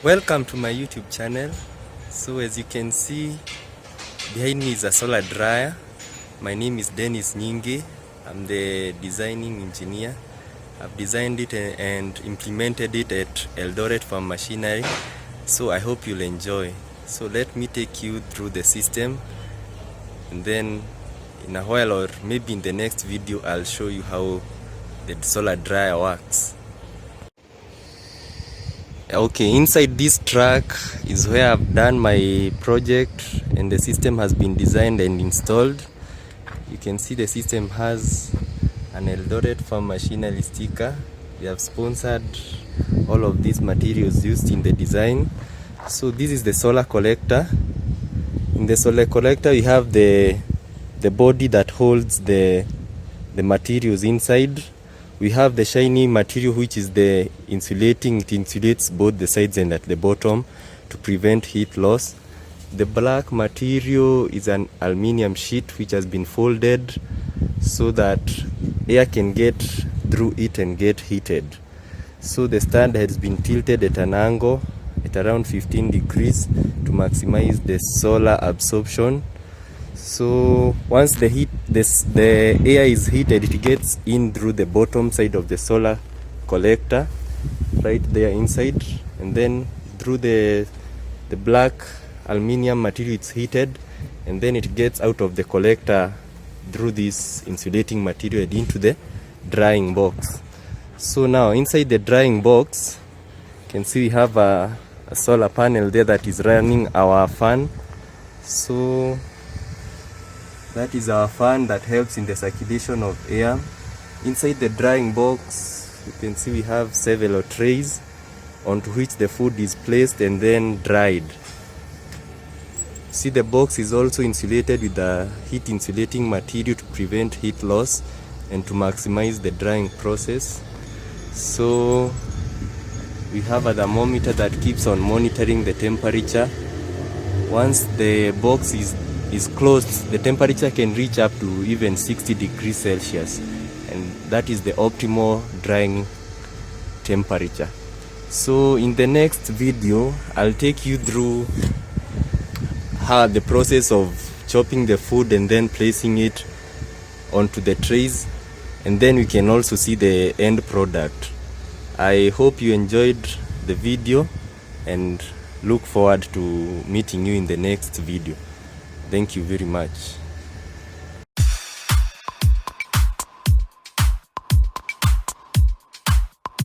Welcome to my YouTube channel. So as you can see, behind me is a solar dryer. My name is Denis Nyingi. I'm the designing engineer. I've designed it and implemented it at Eldoret Farm Machinery. So I hope you'll enjoy. So let me take you through the system, and then in a while, or maybe in the next video, I'll show you how the solar dryer works. Okay, inside this truck is where I've done my project, and the system has been designed and installed. You can see the system has an Eldoret Farm Machinery sticker. We have sponsored all of these materials used in the design. So this is the solar collector. In the solar collector we have the body that holds the materials inside. We have the shiny material, which is the insulating. It insulates both the sides and at the bottom to prevent heat loss. The black material is an aluminium sheet which has been folded so that air can get through it and get heated. So the stand has been tilted at an angle at around 15 degrees to maximize the solar absorption. So once the air is heated, it gets in through the bottom side of the solar collector, right there inside, and then through the black aluminium material it's heated, and then it gets out of the collector through this insulating material and into the drying box. So now inside the drying box, you can see we have a solar panel there that is running our fan. So that is our fan that helps in the circulation of air. Inside the drying box, you can see we have several trays onto which the food is placed and then dried. See, the box is also insulated with a heat insulating material to prevent heat loss and to maximize the drying process. So we have a thermometer that keeps on monitoring the temperature. Once the box is closed, the temperature can reach up to even 60 degrees Celsius, and that is the optimal drying temperature. So in the next video, I'll take you through how the process of chopping the food and then placing it onto the trays, and then we can also see the end product. I hope you enjoyed the video and look forward to meeting you in the next video. Thank you very much.